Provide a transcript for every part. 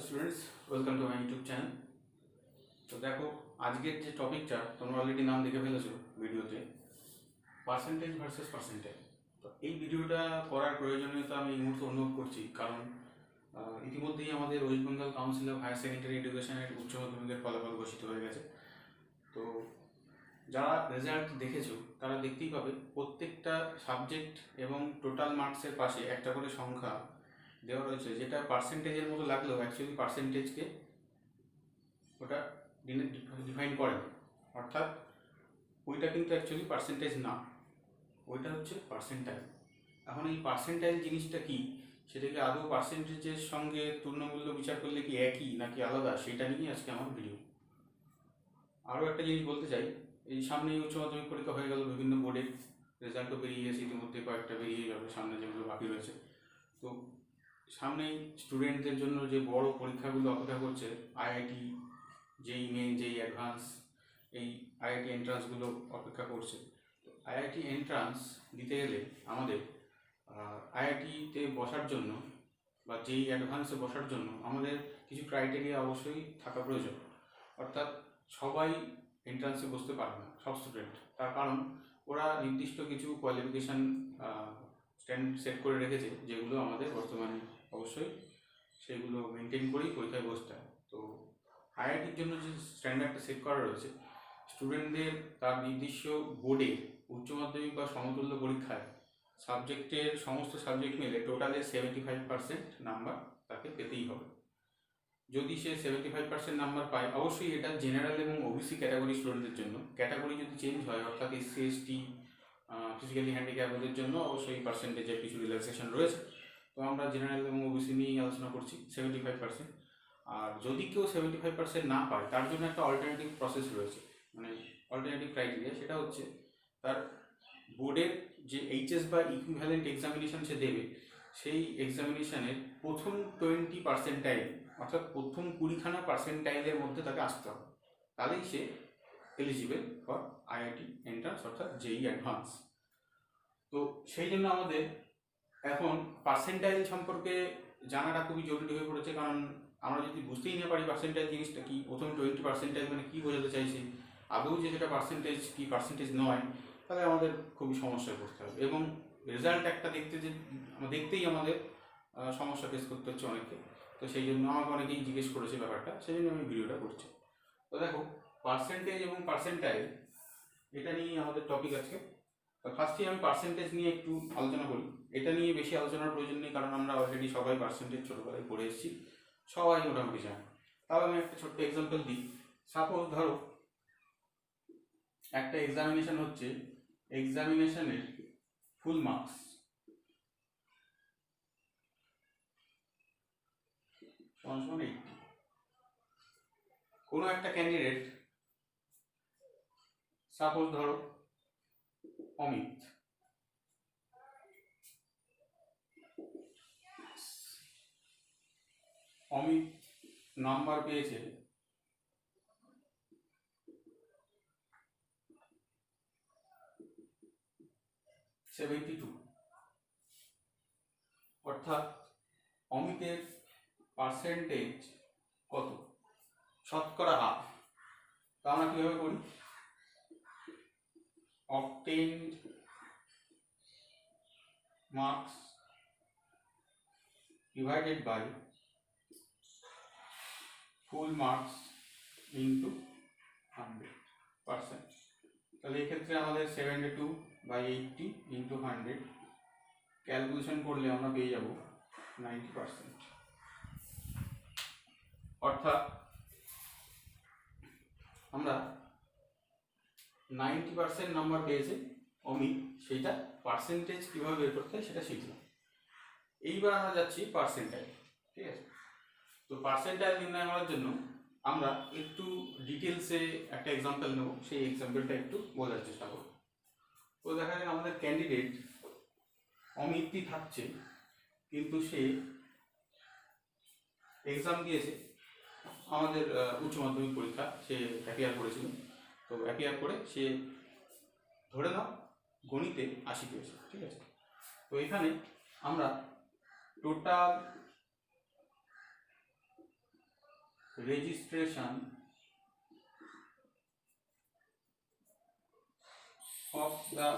Students, welcome to my YouTube channel. তো দেখো, আজকের যে টপিকটা তোমরা অলরেডি নাম দেখে ফেলেছো ভিডিওতে, পার্সেন্টেজ ভার্সেস পার্সেন্টেজ। তো এই ভিডিওটা করার প্রয়োজনীয়তা আমি এই মুহূর্তে অনুভব করছি, কারণ ইতিমধ্যেই আমাদের West Bengal council of higher secondary এডুকেশনের উচ্চ মাধ্যমিকের ফলাফল ঘোষিত হয়ে গেছে। তো যারা রেজাল্ট দেখেছো তারা দেখতেই পাবে প্রত্যেকটা সাবজেক্ট এবং টোটাল মার্কসের পাশে একটা করে সংখ্যা দেওয়া রয়েছে, যেটা পার্সেন্টেজের মতো লাগলেও অ্যাকচুয়ালি পার্সেন্টেজকে ওটা ডিফাইন করে না। অর্থাৎ ওইটা কিন্তু অ্যাকচুয়ালি পার্সেন্টেজ না, ওইটা হচ্ছে পার্সেন্টাইল। এখন এই পার্সেন্টাইল জিনিসটা কি, সেটাকে আদৌ পার্সেন্টেজের সঙ্গে তুলনামূল্য বিচার করলে কি একই নাকি আলাদা, সেটা নিয়ে আজকে আমার ভিডিও। আরও একটা জিনিস বলতে চাই, এই সামনেই উচ্চ মাধ্যমিক পরীক্ষা হয়ে গেল, বিভিন্ন বোর্ডের রেজাল্টও বেরিয়ে গেছে, ইতিমধ্যে কয়েকটা বেরিয়ে যাবে সামনে, যেগুলো বাকি রয়েছে। তো সামনেই স্টুডেন্টদের জন্য যে বড় পরীক্ষাগুলো অপেক্ষা করছে, আইআইটি, যেই মেন, যেই অ্যাডভান্স, এই আইআইটি এন্ট্রান্সগুলো অপেক্ষা করছে। তো আইআইটি এন্ট্রান্স দিতে গেলে আমাদের আইআইটিতে বসার জন্য বা যেই অ্যাডভান্সে বসার জন্য আমাদের কিছু ক্রাইটেরিয়া অবশ্যই থাকা প্রয়োজন। অর্থাৎ সবাই এন্ট্রান্সে বসতে পারবে না, সব স্টুডেন্ট। তার কারণ ওরা নির্দিষ্ট কিছু কোয়ালিফিকেশান স্ট্যান্ড সেট করে রেখেছে, যেগুলো আমাদের বর্তমানে অবশ্যই সেগুলো মেনটেন করেই পরীক্ষায় বসতে হয়। তো আইআইটির জন্য যে স্ট্যান্ডার্ডটা সেট করা রয়েছে, স্টুডেন্টদের তার নির্দিষ্ট বোর্ডে উচ্চ মাধ্যমিক বা সমতুল্য পরীক্ষায় সাবজেক্টের সমস্ত সাবজেক্ট মিলে টোটালে 75% নাম্বার তাকে পেতেই হবে। যদি সে 75% নাম্বার পায়, অবশ্যই এটা জেনারেল এবং ওবিসি ক্যাটাগরি স্টুডেন্টদের জন্য। ক্যাটাগরি যদি চেঞ্জ হয়, অর্থাৎ এসসি এসটি, ফিজিক্যালি হ্যান্ডিক্যাপদের জন্য অবশ্যই পার্সেন্টেজের কিছু রিল্যাক্সেশন রয়েছে। তো আমরা জেনারেল এবং ওবিসি নিয়েই আলোচনা করছি, 75%। আর যদি কেউ 75% না পায়, তার জন্য একটা অল্টারনেটিভ প্রসেস রয়েছে, মানে অল্টারনেটিভ ক্রাইটেরিয়া। সেটা হচ্ছে তার বোর্ডের যে এইচএস বা ইকুইভ্যালেন্ট এক্সামিনেশন সে দেবে, সেই এক্সামিনেশনের প্রথম 20%, অর্থাৎ প্রথম 20খানা পার্সেন্টাইলের মধ্যে তাকে আসতে হবে, তাহলেই সে এলিজিবল ফর আইআইটি এন্ট্রান্স, অর্থাৎ জেই অ্যাডভান্স। তো সেই জন্য আমাদের এখন পার্সেন্টাইল সম্পর্কে জানাটা খুবই জরুরি হয়ে পড়েছে, কারণ আমরা যদি বুঝতেই না পারি পার্সেন্টাইল জিনিসটা কি, প্রথম 20% মানে কী বোঝাতে চাইছি, আদৌ যে সেটা পার্সেন্টেজ কি পার্সেন্টেজ নয়, তাহলে আমাদের খুবই সমস্যায় পড়তে হবে। এবং রেজাল্ট একটা দেখতেই আমাদের সমস্যা ফেস করতে হচ্ছে অনেককে। তো সেই জন্য আমাকে অনেকেই জিজ্ঞেস করেছে ব্যাপারটা, সেই জন্য আমি ভিডিওটা করছি। তো দেখো, পার্সেন্টেজ এবং পার্সেন্টাইল এটা নিয়েই আমাদের টপিক আজকে। তো ফার্স্টে আমি পার্সেন্টেজ নিয়ে একটু আলোচনা করি। এটা নিয়ে বেশি আলোচনার প্রয়োজন নেই, কারণ আমরা অলরেডি সবাই পার্সেন্টেজ ছোটোবেলায় পড়ে এসেছি, সবাই মোটামুটি জানি। তাও আমি একটা ছোট্ট এক্সাম্পল দিই। সাপোজ ধরো একটা এক্সামিনেশন হচ্ছে, এক্সামিনেশনের ফুল মার্কস = 80। কোনো একটা ক্যান্ডিডেট, সাপোজ ধরো অমিত, নাম্বার পেয়েছে 72। অর্থাৎ অমিতের পার্সেন্টেজ কত? শতকরা হাফ। তা আমরা কীভাবে করি? obtained marks divided by full marks into 100%। তাহলে এক্ষেত্রে আমাদের 72/80 into 100 ক্যালকুলেশন করলে আমরা পেয়ে যাব 90%। অর্থাৎ আমরা 90% নাম্বার পেয়েছে অমিত, সেইটা পার্সেন্টেজ কীভাবে বের করতে হয় সেটা শিখলাম। এইবার আমরা যাচ্ছি পার্সেন্টাইল। ঠিক আছে, তো পার্সেন্টাইল নির্ণয় করার জন্য আমরা একটু ডিটেলসে একটা এক্সাম্পল নেব, সেই এক্সাম্পলটা একটু বোঝার চেষ্টা করব। তো দেখা যায় আমাদের ক্যান্ডিডেট অমিতই থাকছে, কিন্তু সে এক্সাম দিয়েছে আমাদের উচ্চ মাধ্যমিক পরীক্ষা, সে অ্যাপিয়ার করেছিল। তো অ্যাপিয়ার করে সে ধরে নাও গণিতে 80 পেয়েছে। ঠিক আছে, তো এখানে আমরা total registration of the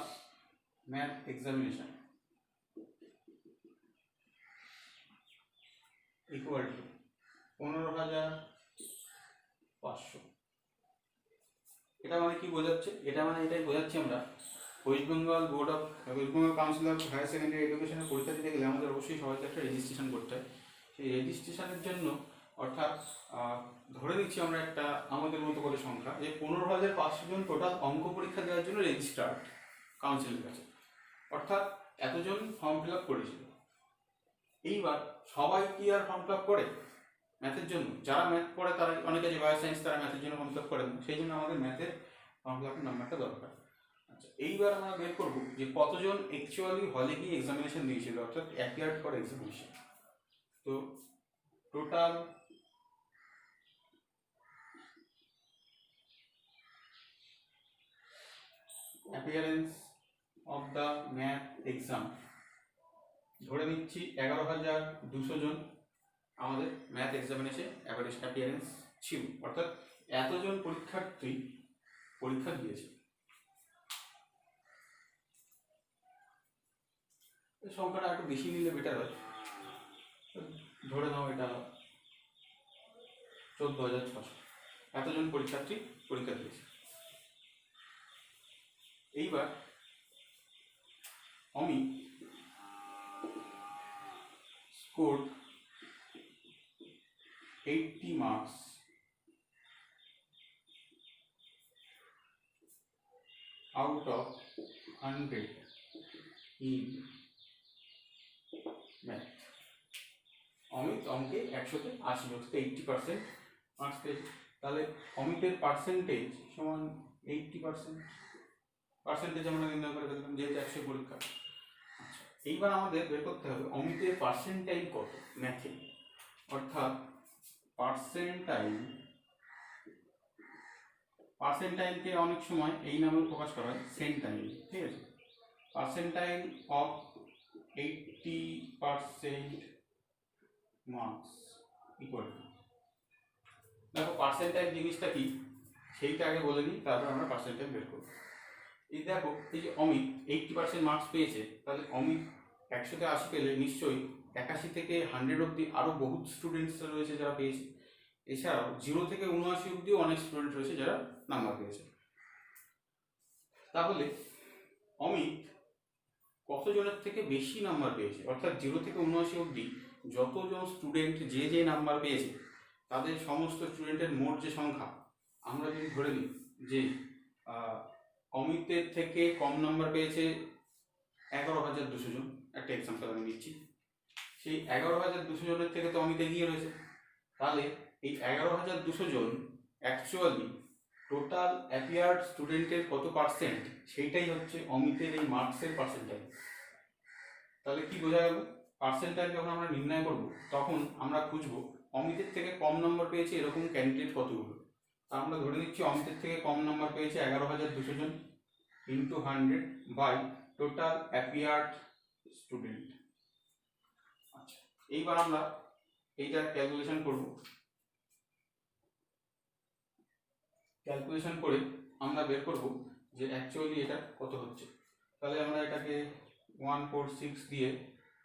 math examination equal to 15,500। এটা মানে কি বোঝাচ্ছে? এটা মানে এটাই বোঝাচ্ছি আমরা West Bengal council of higher secondary এডুকেশনের পরীক্ষা দিতে গেলে আমাদের অবশ্যই সবাইকে একটা রেজিস্ট্রেশন করতে হয়। সেই রেজিস্ট্রেশনের জন্য অর্থাৎ ধরে নিচ্ছি আমরা একটা আমাদের মতো করে সংখ্যা যে 15,500 জন টোটাল অঙ্ক পরীক্ষা দেওয়ার জন্য রেজিস্টার্ড কাউন্সিলের কাছে, অর্থাৎ এতজন ফর্ম ফিল আপ করেছিল। এইবার সবাই কি আর ফর্ম ফিল আপ করে ম্যাথের জন্য? যারা ম্যাথ পড়ে তারা অনেকে যে বায়ো সায়েন্স তারা ম্যাথের জন্য ফর্ম ফিল আপ করেন, সেই জন্য আমাদের ম্যাথের ফর্ম ফিল আপের নাম্বারটা দরকার। আচ্ছা, এইবার আমরা বের করবো যে কতজন অ্যাকচুয়ালি হলে গিয়ে এক্সামিনেশন দিয়েছিল, অর্থাৎ অ্যাপিয়ার্ড ফর এক্সামিনেশন। তো total appearance of the math exam ধরে নিচ্ছি 11,200 জন আমাদের ম্যাথ এক্সামিনেশন অ্যাপিয়ারেন্স ছিল, অর্থাৎ এতজন পরীক্ষার্থী পরীক্ষা দিয়েছে। এই সংখ্যাটা একটু বেশি নিলে বেটার হয়, ধরে নাও এটা 14,600 এতজন পরীক্ষার্থী পরীক্ষা দিয়েছে। এইবার Amit scored 80 marks out of 100 in math। Amit অঙ্কে 100-তে 80, অর্থাৎ 80% মার্কস পেয়েছে। তাহলে অমিতের পার্সেন্টেজ সমান 80%। পার্সেন্টেজ আমরা নির্ণয় করে ফেললাম যেহেতু 100 পরীক্ষা। আচ্ছা, এইবার আমাদের বের করতে হবে অমিতের পার্সেন্টাইল কত ম্যাথে, অর্থাৎ পার্সেন্টাইলকে অনেক সময় এই নামে প্রকাশ করা হয় সেন্টাইল, ঠিক আছে? Percentile of 80% marks equal to, দেখো পার্সেন্টাইল জিনিসটা কি সেইটা আগে বলে নিই, তারপর আমরা পার্সেন্টাইল বের করব। এই দেখো, এই যে অমিত 80% মার্কস পেয়েছে, তাহলে অমিত 100-তে 80 পেলে নিশ্চয়ই 81 থেকে 100 অব্দি আরও বহুত স্টুডেন্টস রয়েছে যারা পেয়েছে। এছাড়াও 0 থেকে 79 অব্দিও অনেক স্টুডেন্ট রয়েছে যারা নাম্বার পেয়েছে। তাহলে অমিত কতজনের থেকে বেশি নাম্বার পেয়েছে, অর্থাৎ 0 থেকে 79 অব্দি যতজন স্টুডেন্ট যে নাম্বার পেয়েছে তাদের সমস্ত স্টুডেন্টের মোট যে সংখ্যা, আমরা যদি ধরে নিই যে অমিতের থেকে কম নাম্বার পেয়েছে 11,200 জন, একটা এক্সাম্পল আমি নিচ্ছি, সেই 11,200 জনের থেকে তো অমিত এগিয়ে রয়েছে। তাহলে এই 11,200 জন অ্যাকচুয়ালি টোটাল অ্যাপিয়ার্ড স্টুডেন্টের কত পার্সেন্ট, সেইটাই হচ্ছে অমিতের এই মার্কসের পার্সেন্টাইল। তাহলে কি বোঝা গেল? পার্সেন্টাইল যখন আমরা নির্ণয় করব তখন আমরা খুঁজবো অমিতের থেকে কম নম্বর পেয়েছে এরকম ক্যান্ডিডেট কতগুলো। আমরা ধরে নিচ্ছি অমিতের থেকে কম নম্বর পেয়েছে 11,200 জন into 100 by total appeared student. আচ্ছা, এইবার আমরা এইটার ক্যালকুলেশন করব। ক্যালকুলেশন করে আমরা বের করব যে অ্যাকচুয়ালি এটা কত হচ্ছে। তাহলে আমরা এটাকে 146 দিয়ে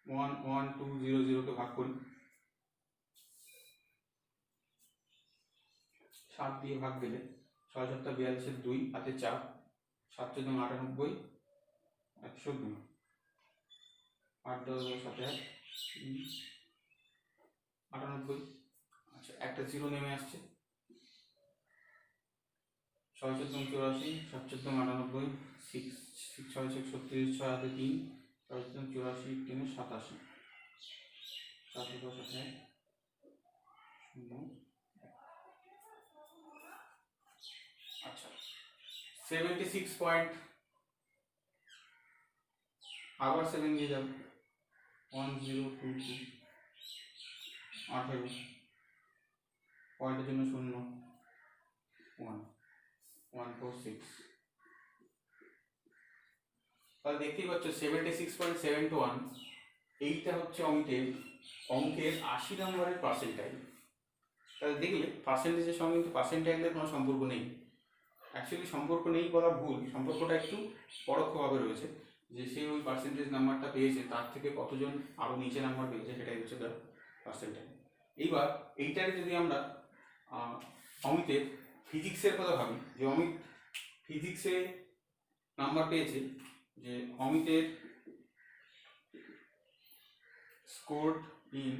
11200 কে ভাগ করি, 7 দিয়ে ভাগ দিলে 6 7 42 2 হাতে 4 7 14 98 102 8 10 7 98। আচ্ছা, একটা জিরো নেমে আসছে, 6 14 84 7 14 98 6 6 6 36 6 হাতে 3 6 14 84 3 87 7 10 7 0। আচ্ছা, 76 পয়েন্ট, আবার 7 দিয়ে যাবে 1022 18 পয়েন্টের জন্য 0 1 146। তাহলে দেখতেই পাচ্ছ 76.71 এইটা হচ্ছে অঙ্কের 80 নম্বরের পার্সেন্টাইল। তাহলে দেখলে পার্সেন্টেজের সঙ্গে কিন্তু পার্সেন্টাইলের কোনো সম্পর্ক নেই। অ্যাকচুয়ালি সম্পর্ক নেই বলা ভুল, সম্পর্কটা একটু পরোক্ষভাবে রয়েছে, যে সে ওই পার্সেন্টেজ নাম্বারটা পেয়েছে তার থেকে কতজন আরও নিচে নাম্বার পেয়েছে সেটাই হচ্ছে তার পার্সেন্টাইল। এইবার এইটাকে যদি আমরা অমিতের ফিজিক্সের কথা ভাবি, যে অমিত ফিজিক্সে নাম্বার পেয়েছে, যে অমিতের scored in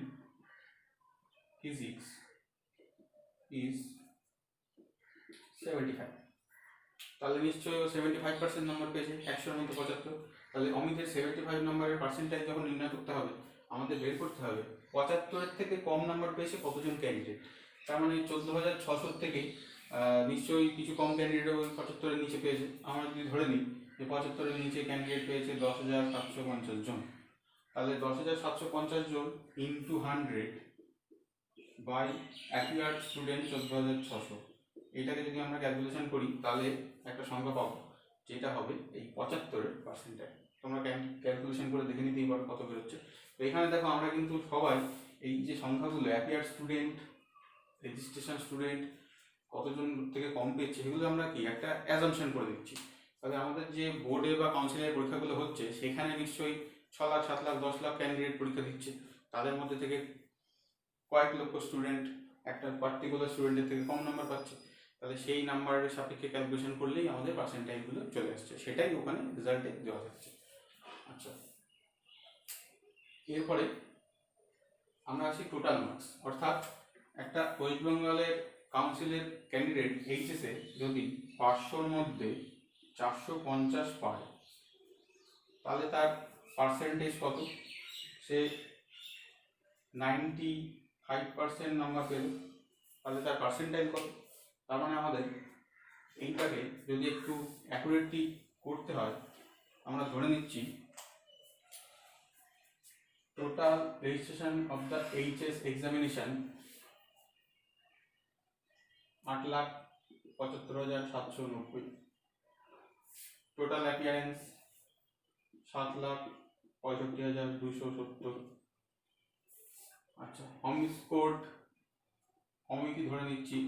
physics is 75, তাহলে নিশ্চয়ই ও 75% নাম্বার পেয়েছে, 100-এর মধ্যে 75। তাহলে অমিতের 75 নম্বরের পার্সেন্টাইল যখন নির্ণয় করতে হবে, আমাদের বের করতে হবে 75-এর থেকে কম নাম্বার পেয়েছে কতজন ক্যান্ডিডেট। তার মানে 14,600 থেকে নিশ্চয়ই কিছু কম ক্যান্ডিডেট ওই 75-এর নিচে পেয়েছে। আমরা যদি ধরে নিই যে 75-এর নিচে ক্যান্ডিডেট পেয়েছে 10,750 জন, তাহলে 10,750 জন ইন্টু 100 বাই অ্যাপিয়ার্ড স্টুডেন্ট 14,600, এইটাকে যদি আমরা ক্যালকুলেশন করি তাহলে একটা সংখ্যা পাবো, যেটা হবে এই 75-এর পার্সেন্টাইল। তোমরা ক্যালকুলেশন করে দেখে নিতেই পারো কত বেরোচ্ছে। তো এখানে দেখো আমরা কিন্তু সবাই এই যে সংখ্যাগুলো অ্যাপিয়ার্ড স্টুডেন্ট, রেজিস্ট্রেশন স্টুডেন্ট কতজন থেকে কম পেয়েছে, এগুলো আমরা কি একটা অ্যাজাম্পশন করে দিচ্ছি। তবে আমাদের যে বোর্ডে বা কাউন্সিলের পরীক্ষাগুলো হচ্ছে সেখানে নিশ্চয়ই 6 লাখ 7 লাখ 10 লাখ ক্যান্ডিডেট পরীক্ষা দিচ্ছে, তাদের মধ্যে থেকে কয়েক লক্ষ স্টুডেন্ট একটা পার্টিকুলার স্টুডেন্টের থেকে কম নাম্বার পাচ্ছে, তাহলে সেই নাম্বারের সাপেক্ষে ক্যালকুলেশন করলেই আমাদের পার্সেন্টাইলগুলো চলে আসছে, সেটাই ওখানে রেজাল্টে দেওয়া যাচ্ছে। আচ্ছা, এরপরে আমরা আসি টোটাল মার্কস, অর্থাৎ একটা ওয়েস্ট বেঙ্গলের কাউন্সিলের ক্যান্ডিডেট এইচএসে যদি 500-র মধ্যে 450 পায়, তাহলে তার পার্সেন্টেজ কত? সে 95% নাম্বার পেল, তাহলে তার পার্সেন্টাইল কত? তার মানে আমাদের এইটাকে যদি একটু অ্যাকুরেটলি করতে হয়, আমরা ধরে নিচ্ছি total registration of the HS examination 8,75,790, total appearance 7,65,270। আচ্ছা, অমিত স্কোর্ড, অমিতই ধরে নিচ্ছি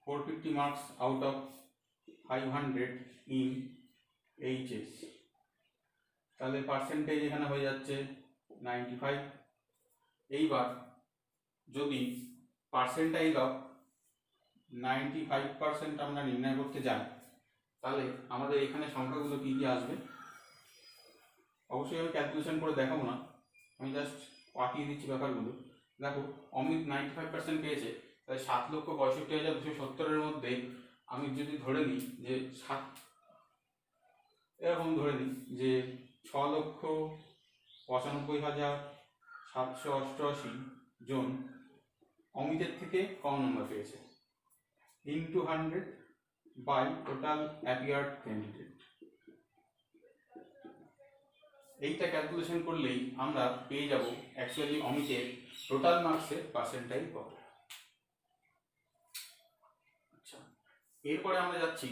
450 marks out of 500 in HS, তাহলে পার্সেন্টেজ এখানে হয়ে যাচ্ছে 95। এইবার যদি পার্সেন্টাইল অফ 95% আমরা নির্ণয় করতে যাই, তাহলে আমাদের এখানে সংখ্যাগুলো কী কী আসবে? অবশ্যই আমি ক্যালকুলেশন করে দেখাবো না, আমি জাস্ট পাঠিয়ে দিচ্ছি ব্যাপারগুলো। দেখো, অমিত 95% পেয়েছে, তাহলে 7,65,270-এর মধ্যে আমি যদি ধরে নিই যে এরকম ধরে নিই যে 6,95,788 জন অমিতের থেকে কম নম্বর পেয়েছে, into 100 by total appeared candidate. এইটা ক্যালকুলেশন করলেই আমরা পেয়ে যাব অ্যাকচুয়ালি অমিতের টোটাল মার্কসের পার্সেন্টাইল কত। আচ্ছা, এরপরে আমরা যাচ্ছি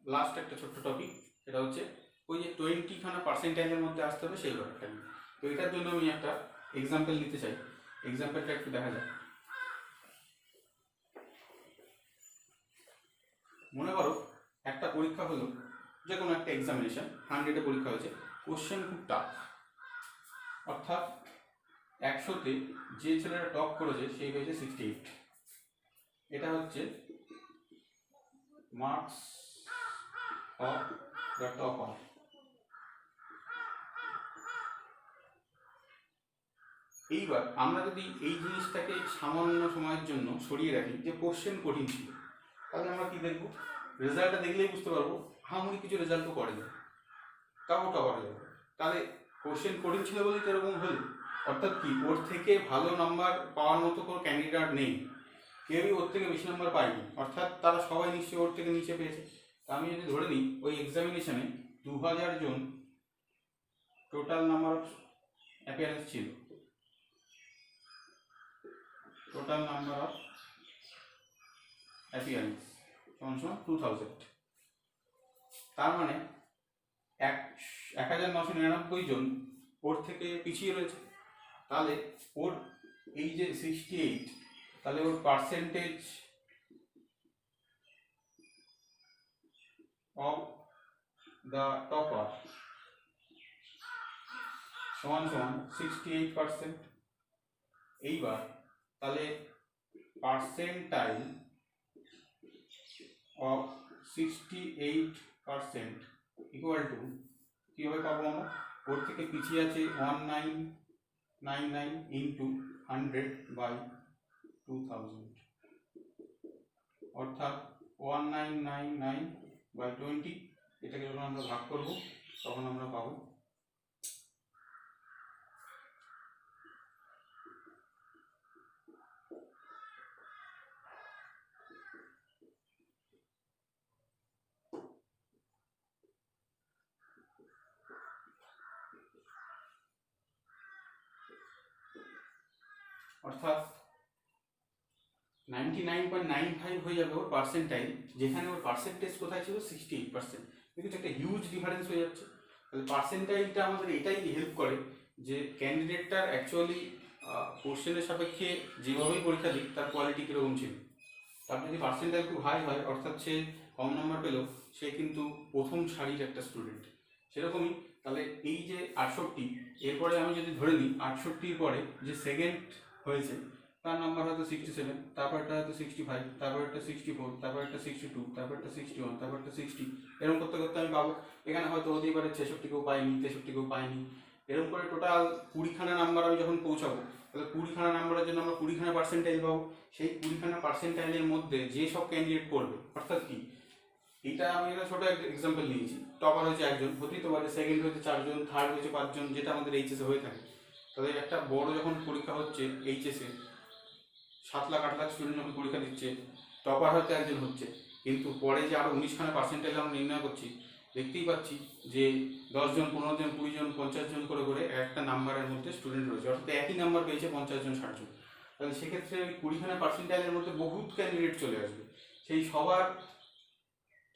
লাস্ট একটা ছোট্ট টপিক, সেটা হচ্ছে ওই যে 20খানা পার্সেন্টাইলের মধ্যে আসতে হবে সেই ব্যাপারটা নিয়ে। তো এটার জন্য আমি একটা এক্সাম্পল নিতে চাই, এক্সাম্পলটা একটু দেখা যাক। মনে করো একটা পরীক্ষা হলো, যে কোনো একটা এক্সামিনেশন 100-এ পরীক্ষা হয়েছে, কোশ্চেন খুব টাফ, অর্থাৎ 100-তে যে ছেলেটা টপ করেছে সেই হয়েছে 68। এটা হচ্ছে মার্কস অফ দ্য টপার। এইবার আমরা যদি এই জিনিসটাকে সামান্য সময়ের জন্য সরিয়ে রাখি যে কোশ্চেন কঠিন ছিল, তাহলে আমরা কি দেখবো? রেজাল্টটা দেখলেই বুঝতে পারবো হামুড়ি কিছু রেজাল্ট তো করেনি, তাও টপার হয়ে যাবে। তাহলে কোশ্চেন কঠিন ছিল বলেই তো এরকম হলো, অর্থাৎ কি ওর থেকে ভালো নাম্বার পাওয়ার মতো কোনো ক্যান্ডিডেট নেই, কেউই ওর থেকে বেশি নাম্বার পায়নি, অর্থাৎ তারা সবাই নিশ্চয়ই ওর থেকে নিচে পেয়েছে। তা আমি যদি ধরে নিই ওই এক্সামিনেশনে 2000 জন টোটাল নাম্বার অফ অ্যাপিয়ারেন্স ছিল, টোটাল নাম্বার অফ অ্যাপিয়ারেন্স সমান 2000, তার মানে 1999 জন ওর থেকে পিছিয়ে রয়েছে। তাহলে ওর এই যে 68 তাহলে ওর পার্সেন্টেজ অফ দ্য টপার সমান সমান 68%। এইবার তাহলে পার্সেন্টাইল অফ 68% ইকুয়াল টু কীভাবে পাবো আমরা? ওর থেকে পিছিয়ে আছে 1999 ইন্টু 100/2000, অর্থাৎ 1999/20। এটাকে যখন আমরা ভাগ করব তখন আমরা পাবো অর্থাৎ 99.95 হয়ে যাবে ওর পার্সেন্টাইল, যেখানে ওর পার্সেন্টেজ কোথায় ছিল 68%। কিন্তু একটা হিউজ ডিফারেন্স হয়ে যাচ্ছে। তাহলে পার্সেন্টাইলটা আমাদের এটাই হেল্প করে যে ক্যান্ডিডেটটার অ্যাকচুয়ালি কোশ্চেনের সাপেক্ষে যেভাবেই পরীক্ষা দিক তার কোয়ালিটি কীরকম ছিল। তার যদি পার্সেন্টাইল খুব হাই হয়, অর্থাৎ সে কম নাম্বার পেলেও সে কিন্তু প্রথম সারির একটা স্টুডেন্ট, সেরকমই। তাহলে এই যে 68, এরপরে আমি যদি ধরে নিই 68-র পরে যে সেকেন্ড হয়েছে তার নাম্বার হয়তো 67, তারপরটা হয়তো 65, তারপরটা 64, তারপরটা 62, তারপরটা 61, তারপরটা 60, এরকম করতে করতে আমি পাবো। এখানে হয়তো হতেই পারে 66 কেউ পাইনি, 63 কেউ পাইনি, এরকম করে টোটাল 20খানা নাম্বার আমি যখন পৌঁছাবো, তাহলে 20খানা নাম্বারের জন্য আমরা 20খানা পার্সেন্টাইল পাবো। সেই 20খানা পার্সেন্টাইলের মধ্যে যে সব ক্যান্ডিডেট করবে, অর্থাৎ কি, এটা আমি একটা ছোটো এক্সাম্পল নিয়েছি। টপার হয়েছে একজন, হতেই তো পারে সেকেন্ড হয়েছে 4 জন, থার্ড হয়েছে 5 জন, যেটা আমাদের এইচএসে হয়ে থাকে। তাহলে একটা বড় যখন পরীক্ষা হচ্ছে এইচএসে, 7 লাখ 8 লাখ স্টুডেন্ট যখন পরীক্ষা দিচ্ছে, টপার হয়তো একজন হচ্ছে, কিন্তু পরে যে আরও 19খানা পার্সেন্টাইল আমরা নির্ণয় করছি, দেখতেই পাচ্ছি যে 10 জন, 15 জন, 20 জন, 50 জন করে করে একটা নাম্বারের মধ্যে স্টুডেন্ট রয়েছে, অর্থাৎ একই নাম্বার পেয়েছে 50 জন, 60 জন। তাহলে সেক্ষেত্রে ওই 20খানা পার্সেন্টাইলের মধ্যে বহুত ক্যান্ডিডেট চলে আসবে, সেই সবার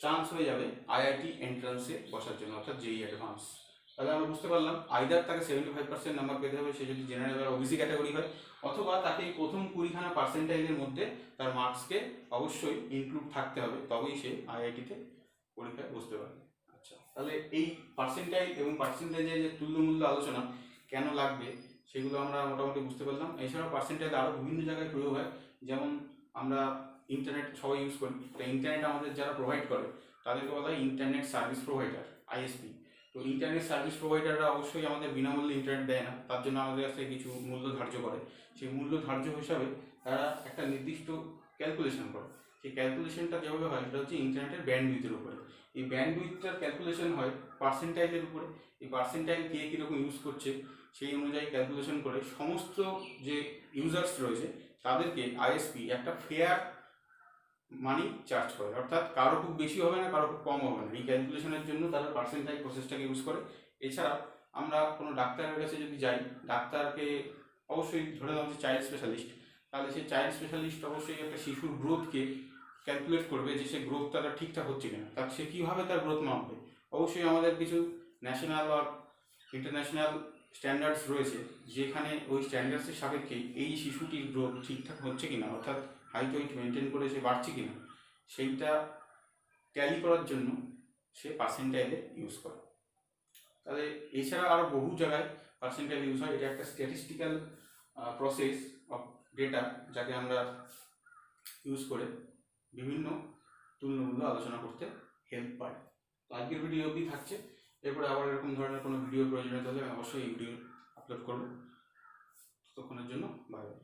চান্স হয়ে যাবে আইআইটি এন্ট্রান্সে বসার জন্য, অর্থাৎ জেইই অ্যাডভান্স। তাহলে আমরা বুঝতে পারলাম আইদার তাকে 75% নাম্বার পেতে হবে, সে যদি জেনারেল বা ওবিসি ক্যাটাগরি হয়, অথবা তাকে এই প্রথম 20খানা পার্সেন্টাইলের মধ্যে তার মার্কসকে অবশ্যই ইনক্লুড থাকতে হবে, তবেই সে আইআইটিতে পরীক্ষায় বসতে পারবে। আচ্ছা, তাহলে এই পার্সেন্টাইল এবং পার্সেন্টেজের যে তুল্যমূল্য আলোচনা কেন লাগবে সেগুলো আমরা মোটামুটি বুঝতে পারলাম। এছাড়াও পার্সেন্টাইল আরও বিভিন্ন জায়গায় প্রয়োগ হয়, যেমন আমরা ইন্টারনেট সবাই ইউজ করি, তো ইন্টারনেট আমাদের যারা প্রোভাইড করে তাদেরকে বলা হয় ইন্টারনেট সার্ভিস প্রোভাইডার, আইএসপি। তো ইন্টারনেট সার্ভিস প্রোভাইডাররা অবশ্যই আমাদের বিনামূল্যে ইন্টারনেট দেয় না, তার জন্য আমাদের কাছে কিছু মূল্য ধার্য করে। সেই মূল্য ধার্য হিসাবে তারা একটা নির্দিষ্ট ক্যালকুলেশন করে। সেই ক্যালকুলেশনটা যেভাবে হয় সেটা হচ্ছে ইন্টারনেটের ব্যান্ডউইথের উপরে। এই ব্যান্ডউইথটার ক্যালকুলেশন হয় পার্সেন্টাইলের উপরে। এই পার্সেন্টাইল কে কীরকম ইউজ করছে সেই অনুযায়ী ক্যালকুলেশন করে সমস্ত যে ইউজার্স রয়েছে তাদেরকে আইএসপি একটা ফেয়ার মানি চার্জ করে, অর্থাৎ কারো খুব বেশি হবে না, কারো খুব কম হবে না। এই ক্যালকুলেশনের জন্য তারা পার্সেন্টাইল প্রসেসটাকে ইউজ করে। এছাড়া আমরা কোনো ডাক্তারের কাছে যদি যাই, ডাক্তারকে অবশ্যই ধরে নাও যে চাইল্ড স্পেশালিস্ট, তাহলে সেই চাইল্ড স্পেশালিস্ট অবশ্যই একটা শিশুর গ্রোথকে ক্যালকুলেট করবে যে সে গ্রোথ তারা ঠিকঠাক হচ্ছে কিনা, তার সে কীভাবে তার গ্রোথ মাপবে। অবশ্যই আমাদের কিছু ন্যাশনাল আর ইন্টারন্যাশনাল স্ট্যান্ডার্ডস রয়েছে, যেখানে ওই স্ট্যান্ডার্ডসের সাপেক্ষে এই শিশুটির গ্রোথ ঠিকঠাক হচ্ছে কিনা, অর্থাৎ হাইট ওয়েট মেনটেন করে সে বাড়ছে কিনা, সেইটা ট্যালি করার জন্য সে পার্সেন্টাইলে ইউজ করে। তাহলে এছাড়া আরও বহু জায়গায় পার্সেন্টাইল ইউজ হয়। এটা একটা স্ট্যাটিস্টিক্যাল প্রসেস অফ ডেটা, যাকে আমরা ইউজ করে বিভিন্ন তুলনামূল্য আলোচনা করতে হেল্প পায়। তো আজকের ভিডিও অবধি থাকছে, এরপরে আবার এরকম ধরনের কোনো ভিডিও প্রয়োজনীয়তা হলে আমি অবশ্যই এই ভিডিও আপলোড করবো। ততক্ষণের জন্য বাই বাই।